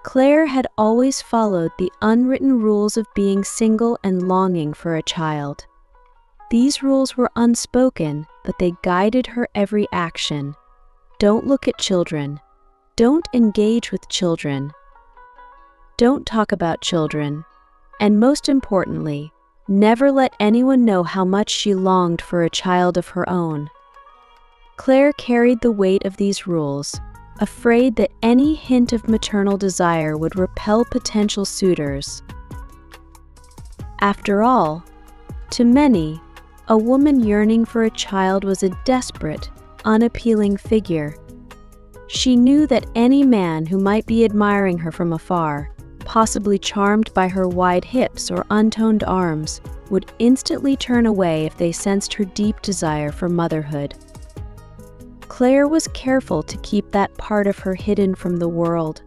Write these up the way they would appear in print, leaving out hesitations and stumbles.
Claire had always followed the unwritten rules of being single and longing for a child. These rules were unspoken, but they guided her every action. Don't look at children. Don't engage with children. Don't talk about children. And most importantly, never let anyone know how much she longed for a child of her own. Claire carried the weight of these rules, afraid that any hint of maternal desire would repel potential suitors. After all, to many, a woman yearning for a child was a desperate, unappealing figure. She knew that any man who might be admiring her from afar, possibly charmed by her wide hips or untoned arms, would instantly turn away if they sensed her deep desire for motherhood. Claire was careful to keep that part of her hidden from the world.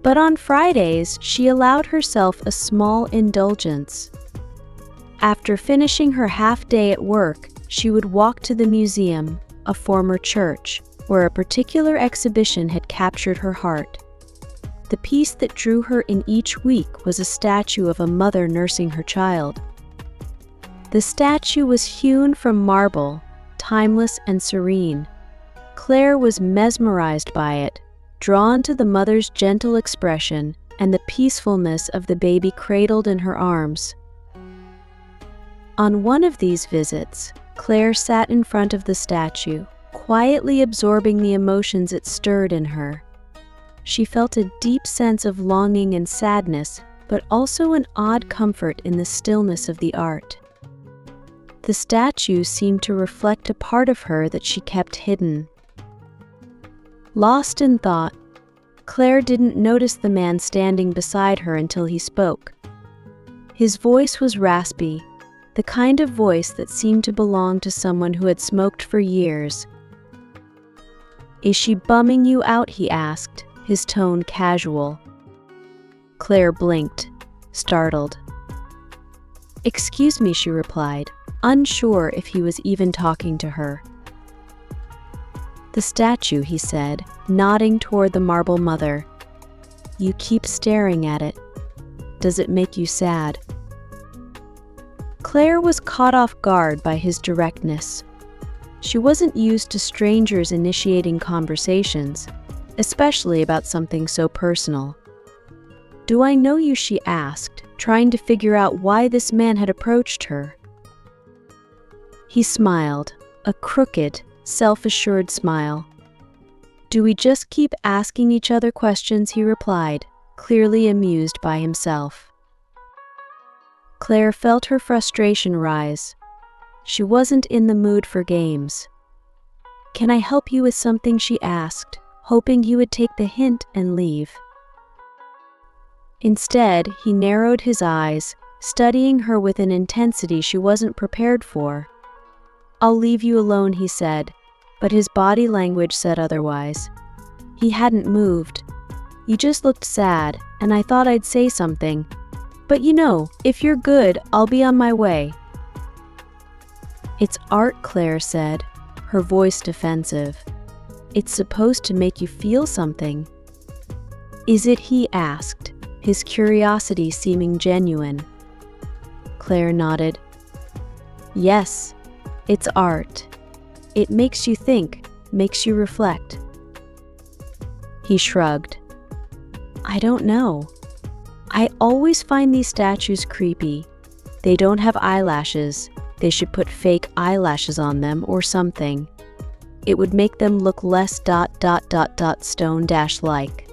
But on Fridays, she allowed herself a small indulgence. After finishing her half-day at work, she would walk to the museum, a former church, where a particular exhibition had captured her heart. The piece that drew her in each week was a statue of a mother nursing her child. The statue was hewn from marble, timeless and serene. Claire was mesmerized by it, drawn to the mother's gentle expression and the peacefulness of the baby cradled in her arms. On one of these visits, Claire sat in front of the statue, quietly absorbing the emotions it stirred in her. She felt a deep sense of longing and sadness, but also an odd comfort in the stillness of the art. The statue seemed to reflect a part of her that she kept hidden. Lost in thought, Claire didn't notice the man standing beside her until he spoke. His voice was raspy, the kind of voice that seemed to belong to someone who had smoked for years. "Is she bumming you out?" he asked, his tone casual. Claire blinked, startled. "Excuse me," she replied, unsure if he was even talking to her. "The statue," he said, nodding toward the marble mother. "You keep staring at it. Does it make you sad?" Claire was caught off guard by his directness. She wasn't used to strangers initiating conversations, especially about something so personal. "Do I know you?" she asked, trying to figure out why this man had approached her. He smiled, a crooked, self-assured smile. "Do we just keep asking each other questions?" he replied, clearly amused by himself. Claire felt her frustration rise. She wasn't in the mood for games. "Can I help you with something?" she asked, hoping he would take the hint and leave. Instead, he narrowed his eyes, studying her with an intensity she wasn't prepared for. "I'll leave you alone," he said, but his body language said otherwise. He hadn't moved. "You just looked sad, and I thought I'd say something. But you know, if you're good, I'll be on my way." "It's art," Claire said, her voice defensive. "It's supposed to make you feel something." "Is it?" he asked, his curiosity seeming genuine. Claire nodded. "Yes, it's art. It makes you think, makes you reflect." He shrugged. "I don't know. I always find these statues creepy. They don't have eyelashes. They should put fake eyelashes on them or something. It would make them look less stone-like.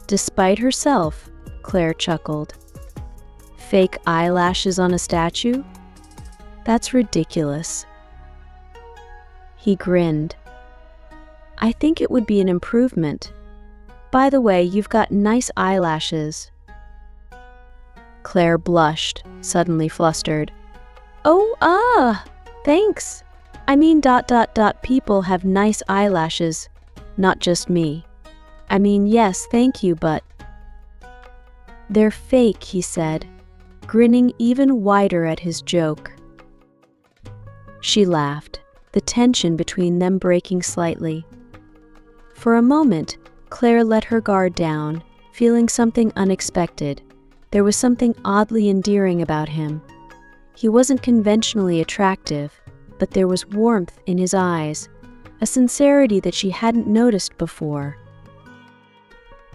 Despite herself, Claire chuckled. "Fake eyelashes on a statue? That's ridiculous." He grinned. "I think it would be an improvement. By the way, you've got nice eyelashes." Claire blushed, suddenly flustered. "Oh, thanks. I mean ... people have nice eyelashes, not just me. I mean, yes, thank you, but..." "They're fake," he said, grinning even wider at his joke. She laughed, the tension between them breaking slightly. For a moment, Claire let her guard down, feeling something unexpected. There was something oddly endearing about him. He wasn't conventionally attractive, but there was warmth in his eyes, a sincerity that she hadn't noticed before.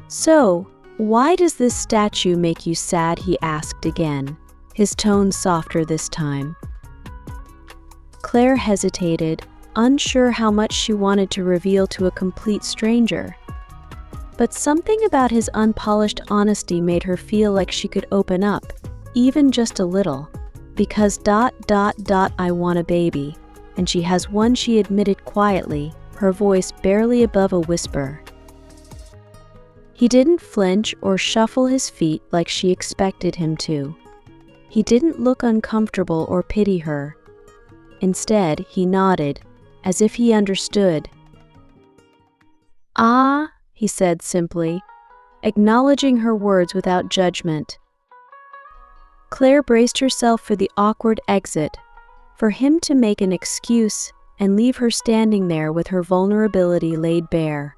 "So, why does this statue make you sad?" he asked again, his tone softer this time. Claire hesitated, unsure how much she wanted to reveal to a complete stranger. But something about his unpolished honesty made her feel like she could open up, even just a little. Because I want a baby, and she has one, she admitted quietly, her voice barely above a whisper. He didn't flinch or shuffle his feet like she expected him to. He didn't look uncomfortable or pity her. Instead, he nodded, as if he understood. "Ah," he said simply, acknowledging her words without judgment. Claire braced herself for the awkward exit, for him to make an excuse and leave her standing there with her vulnerability laid bare.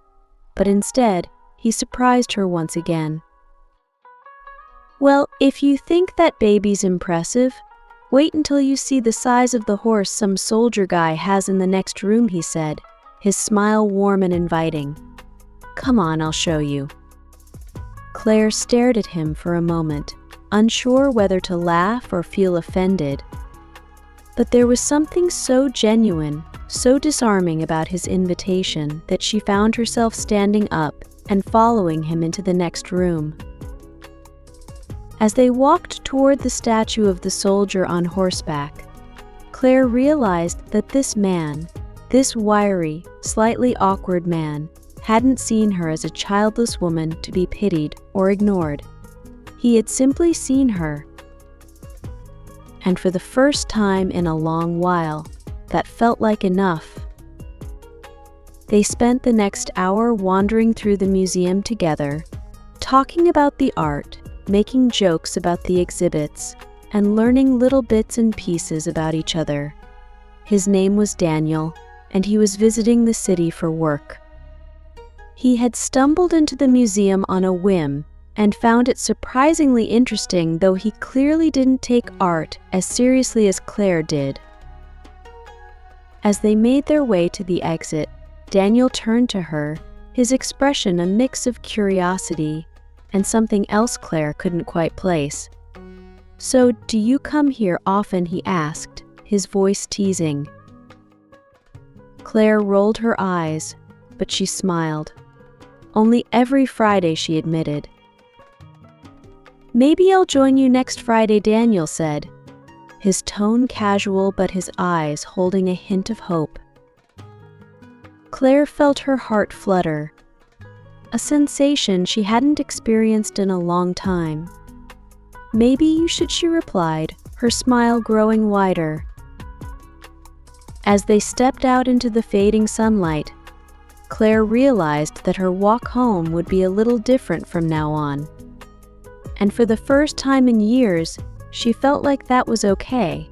But instead, he surprised her once again. "Well, if you think that baby's impressive, wait until you see the size of the horse some soldier guy has in the next room," he said, his smile warm and inviting. "Come on, I'll show you." Claire stared at him for a moment, unsure whether to laugh or feel offended. But there was something so genuine, so disarming about his invitation that she found herself standing up and following him into the next room. As they walked toward the statue of the soldier on horseback, Claire realized that this man, this wiry, slightly awkward man, hadn't seen her as a childless woman to be pitied or ignored. He had simply seen her. And for the first time in a long while, that felt like enough. They spent the next hour wandering through the museum together, talking about the art, making jokes about the exhibits, and learning little bits and pieces about each other. His name was Daniel, and he was visiting the city for work. He had stumbled into the museum on a whim and found it surprisingly interesting, though he clearly didn't take art as seriously as Claire did. As they made their way to the exit, Daniel turned to her, his expression a mix of curiosity and something else Claire couldn't quite place. "So, do you come here often?" he asked, his voice teasing. Claire rolled her eyes, but she smiled. "Only every Friday," she admitted. "Maybe I'll join you next Friday," Daniel said, his tone casual but his eyes holding a hint of hope. Claire felt her heart flutter, a sensation she hadn't experienced in a long time. "Maybe you should," she replied, her smile growing wider. As they stepped out into the fading sunlight, Claire realized that her walk home would be a little different from now on. And for the first time in years, she felt like that was okay.